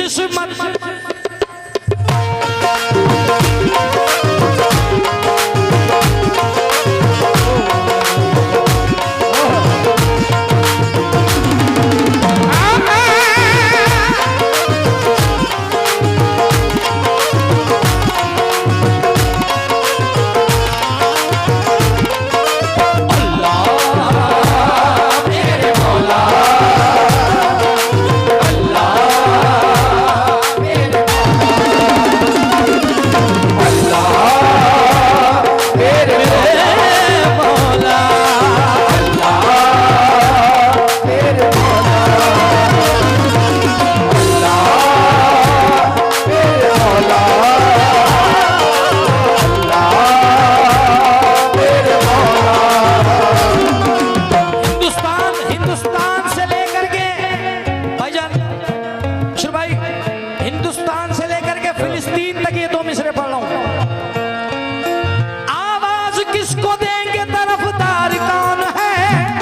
किस्मत हिंदुस्तान से लेकर के फिलिस्तीन तक ये दो मिसरे पढ़ रहा हूं। आवाज किसको देंगे तरफदार कौन है?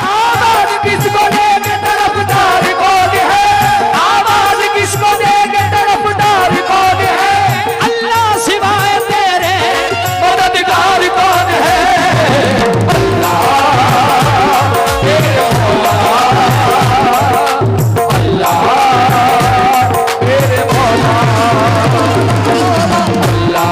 आवाज किसको देंगे तरफदार कौन है? आवाज किसको देंगे तरफदार कौन है? अल्लाह सिवाय तेरे मददगार कौन है? अल्लाह तेरे मौला, अल्लाह तेरे मौला, अल्लाह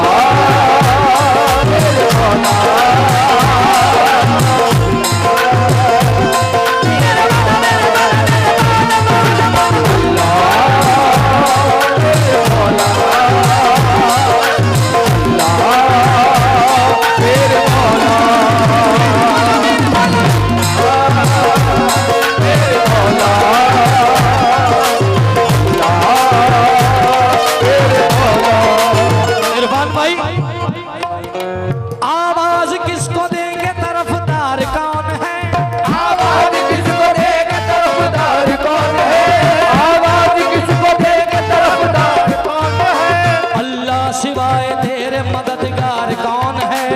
तेरे मौला। आवाज किसको देंगे तरफदार कौन है? आवाज किसको देंगे तरफदार कौन है? आवाज किसको देंगे तरफदार कौन है? अल्लाह सिवाय तेरे मददगार कौन है?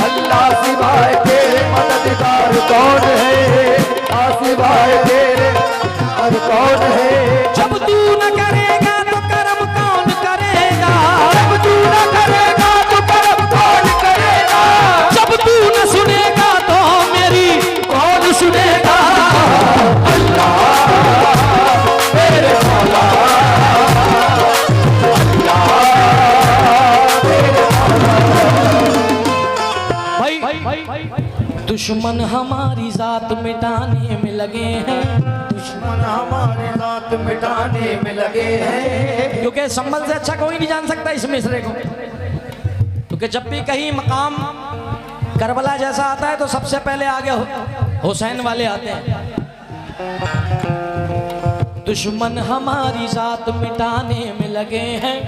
अल्लाह सिवाय तेरे मददगार कौन है? अल्लाह सिवाय तेरे और कौन है? जब तू न करेगा तो करम कौन करेगा? जब तू न करेगा तो करम कौन करेगा? जब तू न सुनेगा तो मेरी कौन सुनेगा? अल्लाह तेरे मौला, अल्लाह तेरे भाई दुश्मन हमारी जात मिटाने में लगे हैं। दुश्मन हमारे साथ मिटाने में लगे हैं। क्योंकि संभल से अच्छा कोई नहीं जान सकता इस मिसरे को। क्योंकि जब भी कहीं मकाम करबला जैसा आता है तो सबसे पहले आगे हुसैन वाले आते हैं। दुश्मन हमारी जात मिटाने में लगे हैं,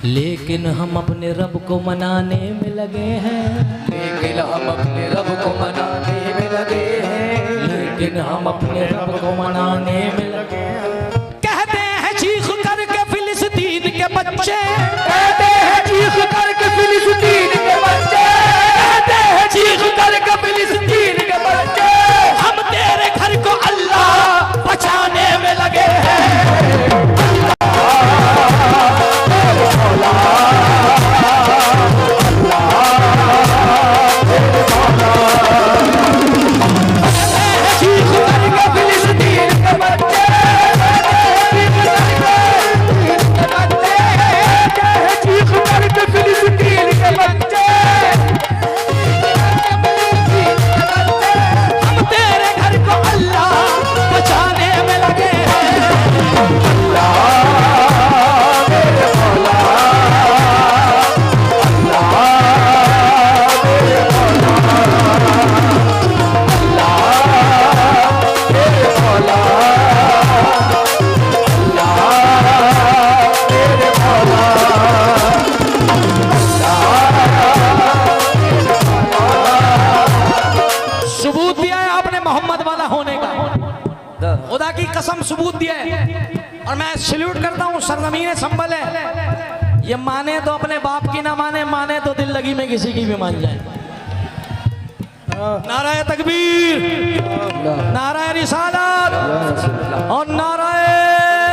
लेकिन हम अपने रब को मनाने में लगे हैं। लेकिन हम अपने रब को मनाने में लगे हैं। लेकिन हम अपने रब को मनाने में लगे हैं। कहते हैं चीख करके फिलिस्तीन के बच्चे, कहते हैं चीख करके फिलिस्तीन के बच्चे, कहते हैं चीख करके फिलिस्तीन के बच्चे, हम तेरे घर को अल्लाह बचाने में लगे हैं। चीख करके फिलिस्तीन के बच्चे, चीख करके फिलिस्तीन के बच्चे, हम तेरे घर को अल्लाह बचाने में लगे हैं। अल्लाह तेरे मौला, अल्लाह तेरे मौला, अल्लाह तेरे मौला, अल्लाह तेरे मौला। सबूत दिया है आपने मोहम्मद वाला होने का, खुदा की कसम सबूत दिया है। और मैं सैल्यूट करता हूँ, सरजमीन संभल है। ये माने तो अपने बाप की ना माने, माने तो दिल लगी में किसी की भी मान जाए। नाराए तकबीर, नाराए रिसालत और नाराए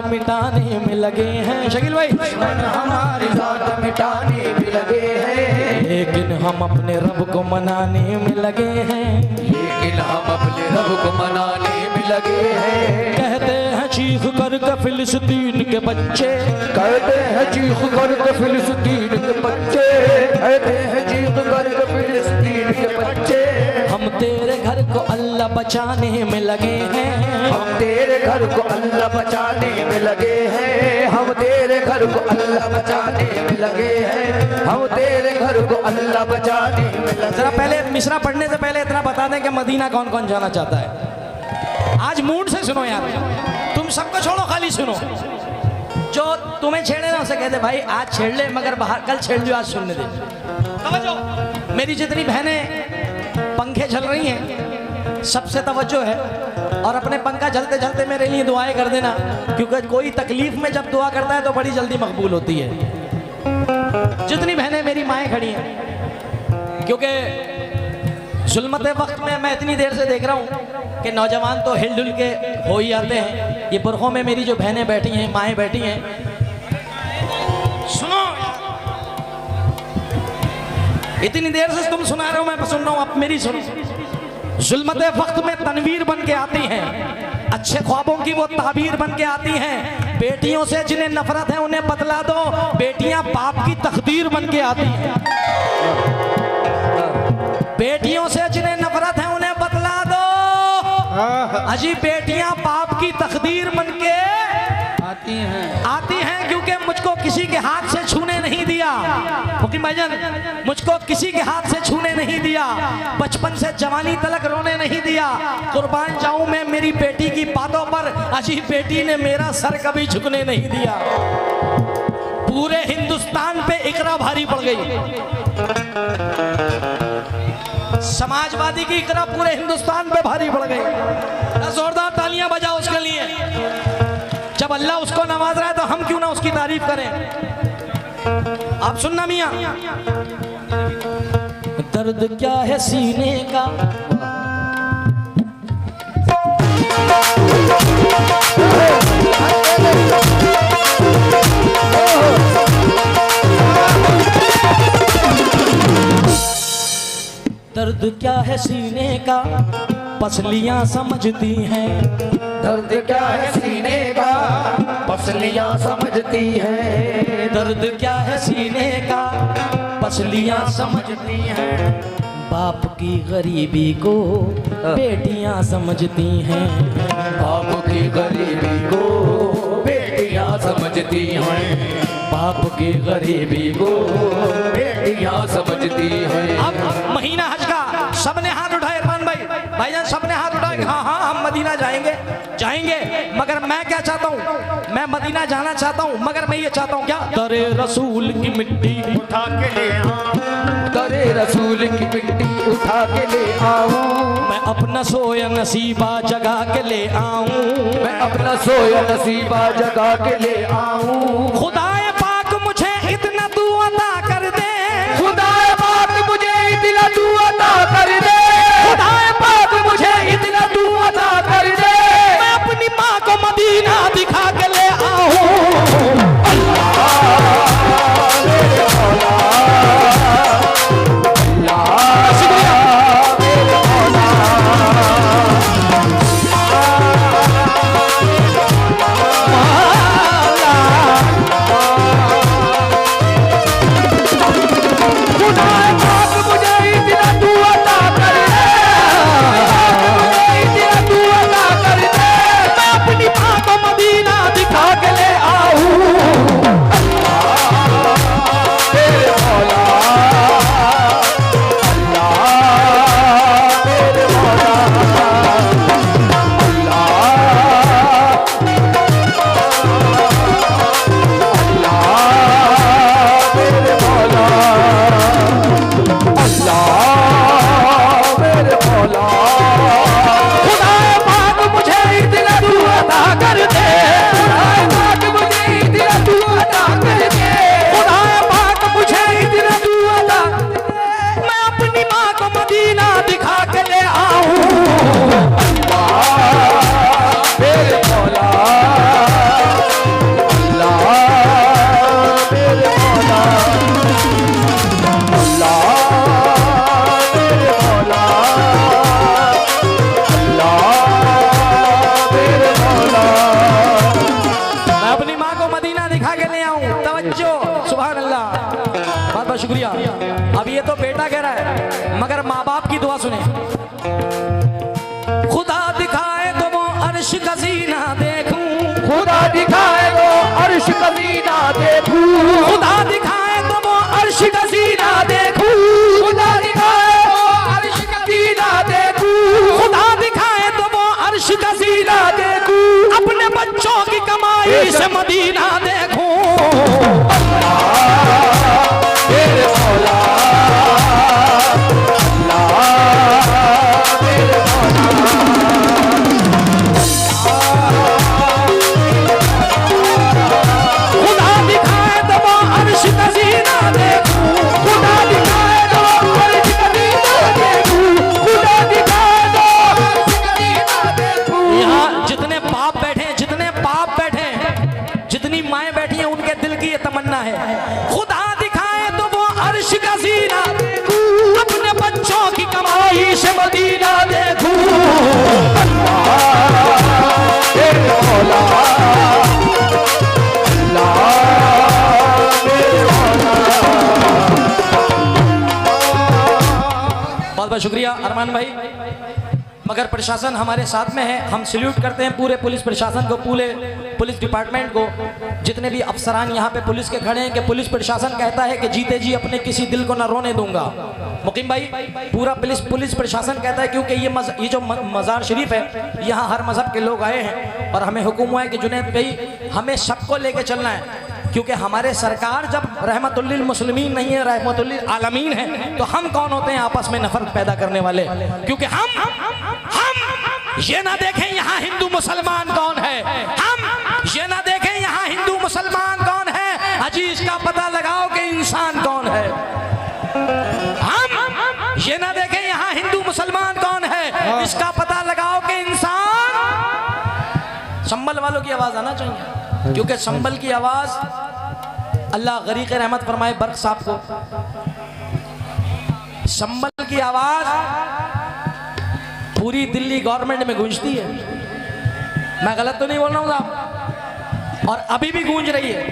मिटाने में लगे हैं। शकील भाई, दुश्मन हमारी जात मिटाने में लगे हैं, लेकिन हम अपने रब को मनाने में लगे हैं। लेकिन हम अपने रब को मनाने में लगे हैं। कहते हैं चीख कर के फिलिस्तीन के बच्चे, कहते हैं चीख कर के फिलिस्तीन के बच्चे, कहते हैं चीख कर के फिलिस्तीन के बच्चे, हम तेरे घर को अल्लाह बचाने में लगे हैं। हम तेरे घर को अल्लाह बचाने में लगे हैं, हम तेरे घर को अल्लाह बचाने में लगे हैं, हम तेरे घर को अल्लाह बचाने में लगे। जरा पहले मिसरा पढ़ने से पहले इतना बता दें कि मदीना कौन कौन जाना चाहता है। आज मूड से सुनो यार, तुम सबको छोड़ो, खाली सुनो। जो तुम्हें छेड़े ना उसे कहते भाई आज छेड़ ले, मगर बाहर कल छेड़ लियो, आज सुनने दे। तवज्जो, मेरी जितनी बहनें पंखे झल रही हैं सबसे तवज्जो है, और अपने पंखा झलते झलते मेरे लिए दुआएं कर देना, क्योंकि कोई तकलीफ में जब दुआ करता है तो बड़ी जल्दी मकबूल होती है। जितनी बहनें मेरी माएँ खड़ी हैं, क्योंकि जुल्मत वक्त में मैं इतनी देर से देख रहा हूँ कि नौजवान तो हिलडुल के हो ही आते हैं। ये बुरखों में मेरी जो बहनें बैठी हैं, माएँ बैठी हैं, सुनो, इतनी देर से तुम सुना रहे हो, मैं सुन रहा हूँ, अब मेरी सुनो। जुल्मत वक्त में तनवीर बन के आती हैं, अच्छे ख्वाबों की वो ताबीर बन के आती हैं। बेटियों से जिन्हें नफरत है उन्हें बतला दो, बेटियां बाप की तकदीर बन के आती हैं। बेटियों से जिन्हें नफरत है उन्हें बतला दो, अजी बेटियां बाप की तकदीर बन के आती हैं, क्योंकि मुझको किसी के हाथ से छूने नहीं दिया। मुकीम भाईजान, मुझको किसी के हाथ से छूने नहीं दिया, बचपन से जवानी तलक रोने नहीं दिया। कुर्बान जाऊं मैं मेरी बेटी की बातों पर, अजी बेटी ने मेरा सर कभी झुकने नहीं दिया। पूरे हिंदुस्तान पे इकरा भारी पड़ गई, समाजवादी की इकरा पूरे हिंदुस्तान पे भारी पड़ गई। जोरदार तालियां बजाओ उसके लिए। जब अल्लाह उसको नवाज रहा है तो हम क्यों ना उसकी तारीफ करें। आप सुनना मियां, दर्द क्या है सीने का, दर्द क्या है सीने का, पसलियां समझती हैं। दर्द क्या है सीने का, पसलियां समझती हैं। दर्द क्या है सीने का, पसलियां समझती हैं। बाप की गरीबी को बेटियां समझती हैं। बाप की गरीबी को बेटियां समझती हैं। बाप की गरीबी को बेटियां समझती हैं। अब महीना हज का सबने हाथ उठाए, इरफान भाई, भाईजान सबने हाथ उठाए। हाँ हाँ हम मदीना जाएंगे, जाएंगे, मगर मैं क्या चाहता हूँ, मैं मदीना जाना चाहता हूँ, मगर मैं ये चाहता हूँ क्या, दरे रसूल की मिट्टी उठा के ले आऊं, दरे रसूल की मिट्टी उठा के ले आऊं। मैं अपना सोया नसीबा जगा के ले आऊं। मैं अपना सोया नसीबा जगा के ले आऊं। खुदाए पाक मुझे इतना तू अता कर दे, खुदाए पाक मुझे इतना तू अता कर दे। खुदाए पाक मुझे इतना तू अता कर दे। मैं अपनी माँ को मदीना दिखा के ले आऊं। बेटा कह रहा है, मगर माँ बाप की दुआ सुने। खुदा दिखाए तो वो अर्श का सीना देखूं, खुदा दिखाए तो अर्श का सीना देखूं, खुदा दिखाए तो वो अर्श का सीना देखूं, खुदा दिखाए तो अर्श का सीना देखूं, खुदा दिखाए तो वो अर्श का सीना देखूं, अपने बच्चों की कमाई से मदीना देखूं। मेरे मौला खुदा दिखाए तो वो अर्श का सीना देखूं, खुदा दिखाए तो अर्श का सीना देखूं, खुदा दिखाए तो अर्श का सीना देखूं। यहाँ जितने बाप बैठे हैं, जितने बाप बैठे हैं, जितनी माएं बैठी हैं, उनके दिल की ये तमन्ना है, खुदा दिखाए तो वो अर्श का सीना देखूं, अपने बच्चों की कमाई से मदीना देखूं। मेरे मौला बहुत बहुत शुक्रिया अरमान भाई। मगर प्रशासन हमारे साथ में है, हम सल्यूट करते हैं पूरे पुलिस प्रशासन को, पूरे पुलिस डिपार्टमेंट को, जितने भी अफसरान यहाँ पे पुलिस के खड़े हैं, कि पुलिस प्रशासन कहता है कि जीते जी अपने किसी दिल को ना रोने दूंगा। मुकीम भाई, पूरा पुलिस प्रशासन कहता है, क्योंकि ये जो मज़ार शरीफ है, यहाँ हर मजहब के लोग आए हैं और हमें हुक्म हुआ है कि जुनैद भाई हमें सबको लेके चलना है, क्योंकि हमारे सरकार जब रहमतुल लिल मुस्लिमीन नहीं है, रहमतुल लिल आलमीन है, तो हम कौन होते हैं आपस में नफरत पैदा करने वाले? क्योंकि हम ये ना देखें यहाँ हिंदू मुसलमान कौन है, हम ये ना देखें यहाँ हिंदू मुसलमान कौन है, अजी इसका पता लगाओ कि इंसान कौन है। हम ये ना देखें यहाँ हिंदू मुसलमान कौन है, इसका पता लगाओ कि इंसान। संभल वालों की आवाज आना चाहिए, क्योंकि संभल की आवाज अल्लाह गरीक रहमत फरमाए बर्क साहब को, संभल की आवाज पूरी दिल्ली गवर्नमेंट में गूंजती है। मैं गलत तो नहीं बोल रहा हूँ साहब? और अभी भी गूंज रही है,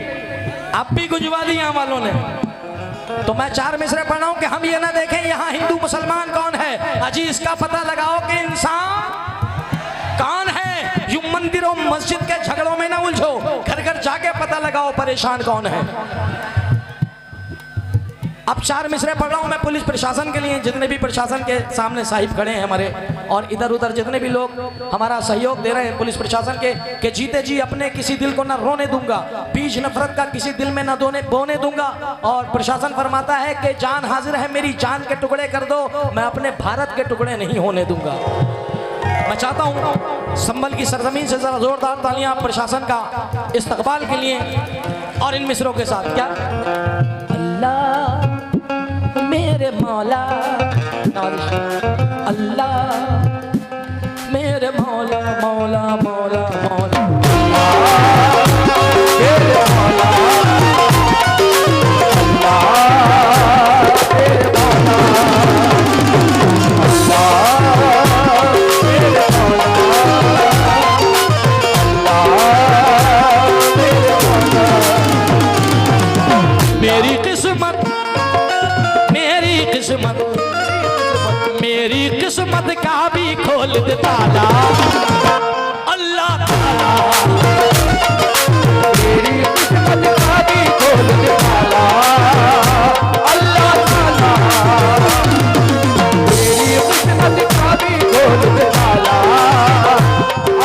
अब भी गुंजवा दी यहाँ वालों ने। तो मैं 4 मिसरे पढ़ रहा हूँ कि हम ये ना देखें यहाँ हिंदू मुसलमान कौन है, अजी इसका पता लगाओ कि इंसान कौन है। यूं मंदिरों मस्जिद के झगड़ों में ना उलझो, घर घर जाके पता लगाओ परेशान कौन है। अब 4 मिसरे पढ़ रहा हूं मैं पुलिस प्रशासन के लिए, जितने भी प्रशासन के सामने साहिब खड़े हैं हमारे, और इधर उधर जितने भी लोग हमारा सहयोग दे रहे हैं पुलिस प्रशासन के, कि जीते जी अपने किसी दिल को ना रोने दूंगा, बीज नफरत का किसी दिल में ना बोने दूंगा। और प्रशासन फरमाता है कि जान हाजिर है मेरी, जान के टुकड़े कर दो, मैं अपने भारत के टुकड़े नहीं होने दूंगा। मैं चाहता हूं संभल की सरजमीन से जरा जोरदार तालियां प्रशासन का इस्तकबाल के लिए। और इन मिसरों के साथ क्या, अल्लाह मेरे मौला, अल्लाह मेरे मौला, मौला मौला मौला, मेरे मौला मेरी किस्मत का भी खोल दे ताला, अल्लाह ताला मेरी किस्मत का भी खोल दे ताला, अल्लाह ताला मेरी किस्मत का भी खोल दे ताला,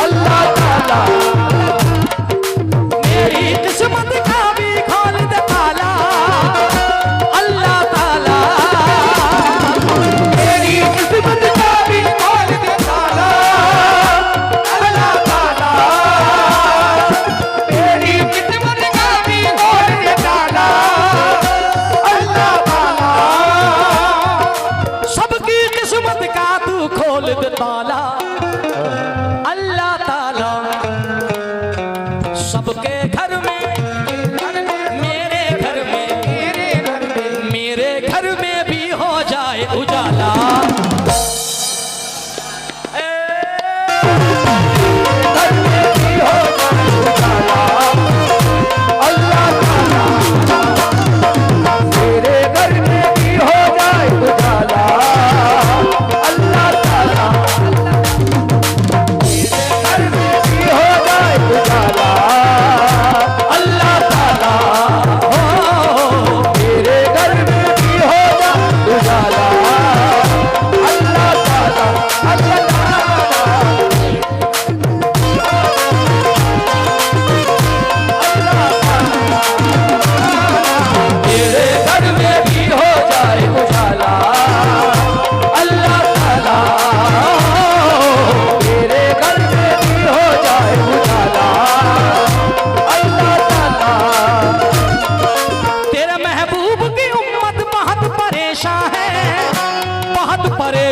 अल्लाह ताला मेरी किस्मत का भी खोल दे ताला, अल्लाह ताला मेरी किस्मत का भी खोल दे ताला, अल्लाह ताला मेरी किस्मत का भी खोल दे ताला, अल्लाह ताला सबकी किस्मत का तू खोल दे ताला, अल्लाह ताला सबके घर में, मेरे घर में, मेरे घर में भी हो जाए उजाला। घर में भी हो जाए उजाला, अल्लाह ताला मेरे घर में भी हो जाए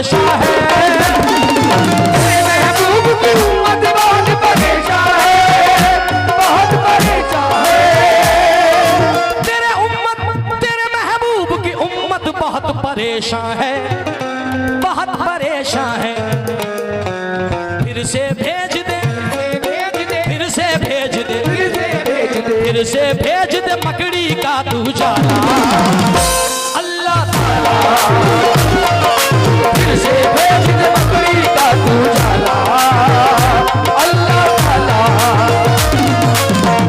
परेशान है। तेरे महबूब की उम्मत बहुत परेशान है, बहुत परेशान है। तेरे महबूब की उम्मत बहुत परेशान है, बहुत परेशान है। फिर से भेज दे, फिर से भेज दे, फिर से भेज दे मकड़ी का तू जाला। अल्लाह ताला फिर से भेज दे मकड़ी का तू जाला। अल्लाह ताला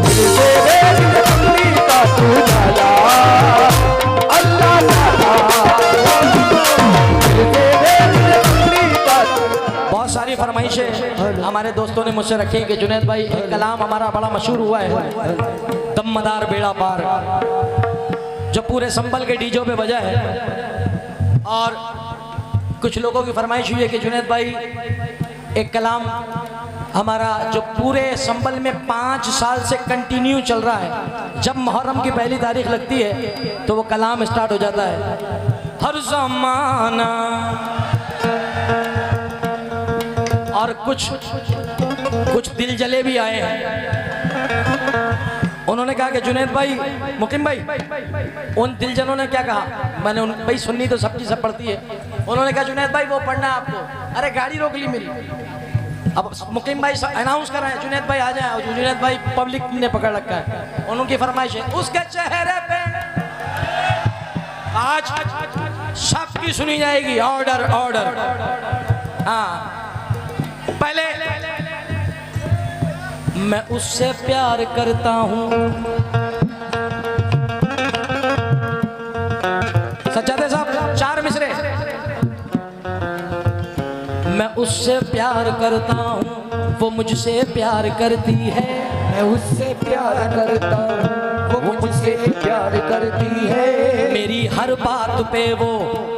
फिर से भेज दे मकड़ी का तू जाला। अल्लाह ताला फिर से भेज दे मकड़ी का तू। बहुत सारी फरमाइशें हमारे दोस्तों ने मुझसे रखी कि जुनैद भाई एक कलाम हमारा बड़ा मशहूर हुआ है, दमदार बेड़ा पार, जो पूरे संभल के डीजो पे बजा है। और कुछ लोगों की फरमाइश हुई है कि जुनैद भाई एक कलाम हमारा जो पूरे संभल में 5 साल से कंटिन्यू चल रहा है, जब मुहर्रम की पहली तारीख लगती है तो वो कलाम स्टार्ट हो जाता है। हर ज़माना और कुछ दिल जले भी आए हैं। उन्होंने कहा कि जुनैद भाई, मुकीम भाई, उन दिलजनों ने क्या कहा, मैंने उन भाई सुन्नी तो सबकी सब पढ़ती है। उन्होंने कहा जुनैद भाई वो पढ़ना है आपको। अरे गाड़ी रोक ली मेरी। अब मुकीम भाई अनाउंस कर रहे हैं जुनैद भाई आ जाए, और जुनैद भाई पब्लिक ने पकड़ रखा है। उनकी फरमाइश है उसके चेहरे पे आज सबकी सुनी जाएगी। Order order. हाँ, पहले मैं उससे प्यार करता हूँ, सच्चाते साहब 4 मिसरे। मैं उससे प्यार करता हूँ, वो मुझसे प्यार करती है। मैं उससे प्यार करता हूँ, वो मुझसे प्यार करती है। मेरी हर बात पे वो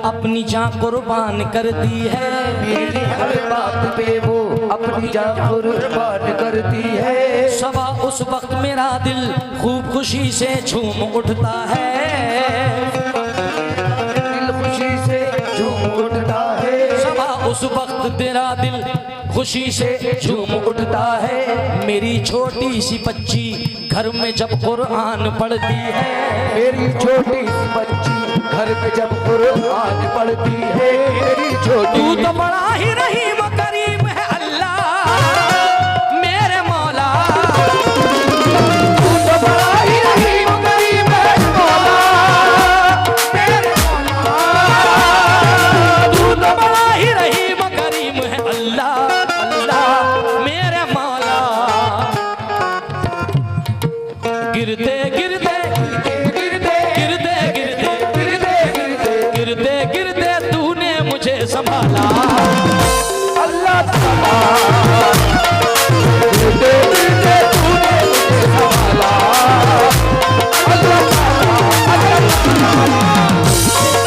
अपनी जान कुर्बान करती है। मेरी हर बात पे वो अपनी जान कुर्बान करती है। सबा उस वक्त मेरा दिल खूब खुशी से झूम उठता है। दिल खुशी से झूम उठता है। सबा उस वक्त तेरा दिल खुशी से झूम उठता है। मेरी छोटी सी बच्ची घर में जब कुरान पढ़ती है। मेरी छोटी सी बच्ची घर में जब कुरान पढ़ती है। मेरी छोटी तू तो बड़ा ही रहीम करीम है अल्लाह मेरे मौला। तू तो बड़ा ही रहीम करीम है मौला मेरे मौला। तू तो बड़ा ही रहीम करीम है अल्लाह अल्लाह मेरे मौला। गिरते गिरते गिरते गिरते गिरते गिरते गिरते तूने मुझे संभाला। अल्लाह ताला गिरते गिरते तूने मुझे संभाला। अल्लाह ताला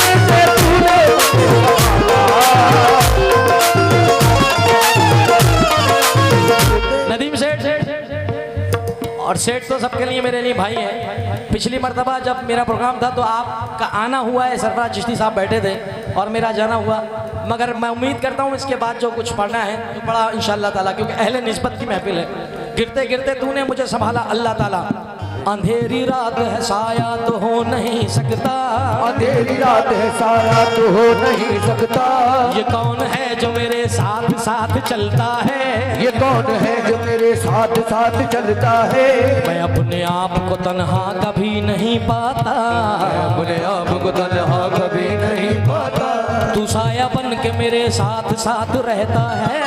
गिरते तूने मुझे संभाला। नदीम सेठ और सेठ तो सबके लिए मेरे लिए भाई हैं। पिछली मर्तबा जब मेरा प्रोग्राम था तो आपका आना हुआ है, सरफराज चिश्ती साहब बैठे थे और मेरा जाना हुआ। मगर मैं उम्मीद करता हूँ इसके बाद जो कुछ पढ़ना है तो पढ़ा इंशाअल्लाह ताला, क्योंकि अहले निस्बत की महफिल है। गिरते गिरते तूने मुझे संभाला अल्लाह ताला। अंधेरी रात है साया तो हो नहीं सकता। अंधेरी रात है साया तो हो नहीं सकता। ये कौन है जो मेरे साथ साथ चलता है। ये कौन है जो मेरे साथ साथ चलता है। मैं अपने आप को तन्हा कभी नहीं पाता। अपने आप को तन्हा कभी नहीं पाता। तू साया बन के मेरे साथ साथ रहता है।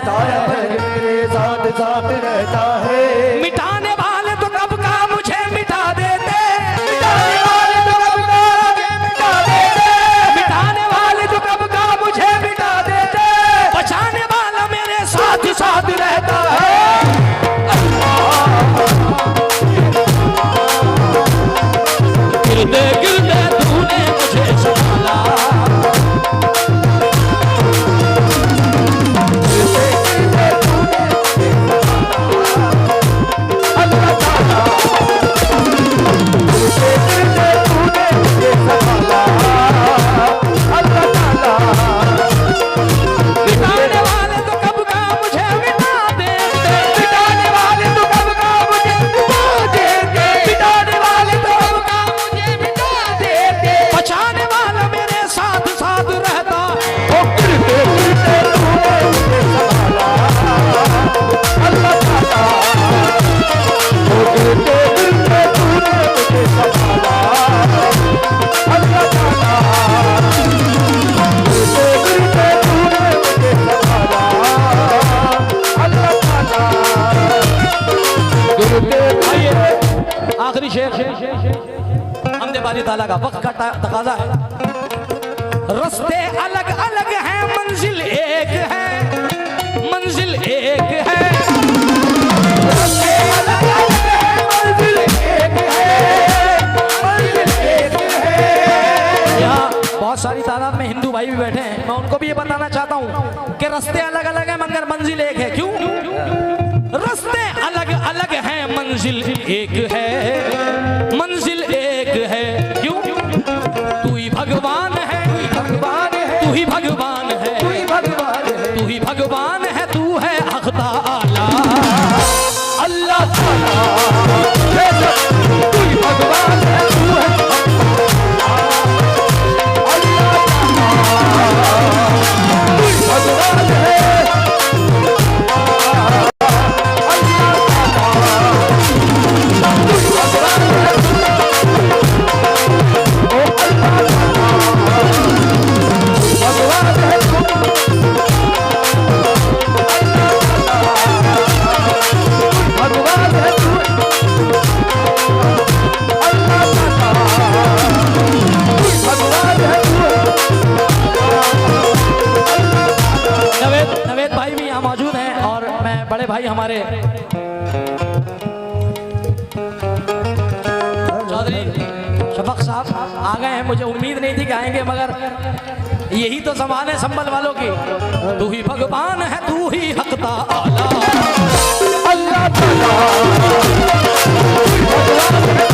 साया बन के मेरे साथ साथ रहता है। मिटाने वाले तो कब का मुझे मिटा देते। मिटाने वाले तो कब का मुझे मिटा देते। मिटाने वाले तो कब का मुझे मिटा देते। बचाने वाला मेरे साथ साथ रहता है। गिरते गिरते तूने मुझे संभाला। गिरते गिरते तूने मुझे संभाला। बारी ताला का वक्त का तकाजा है। रास्ते अलग अलग हैं, मंजिल एक है, मंजिल एक है। रास्ते अलग अलग हैं, मंजिल एक है, मंजिल एक है। यहाँ बहुत सारी तादाद में हिंदू भाई भी बैठे हैं, मैं उनको भी ये बताना चाहता हूँ कि रास्ते अलग अलग हैं मगर मंजिल एक है। क्यों? रास्ते अलग अलग हैं, मंजिल एक है, मंजिल एक है। क्यों? तू ही भगवान है, भगवान है, तू ही भगवान है, तू ही भगवान है, तू ही भगवान है, तू है हक ताला। अल्लाह ताला बेशक तू ही भगवान है, तू है अल्लाह ताला तू ही भगवान है, अल्लाह ताला तू ही भगवान है, ओ अल्लाह ताला भगवान है तू, भगवान है तू, अल्लाह ताला भगवान है तू। नवेद भाई भी यहाँ मौजूद हैं और मैं बड़े भाई हमारे चौधरी शफक साहब आ गए हैं। मुझे उम्मीद नहीं थी कि आएंगे, मगर यही तो ज़मान है संभल वालों की। तू ही भगवान है, तू ही हक ताला। अल्लाह ताला भगवान है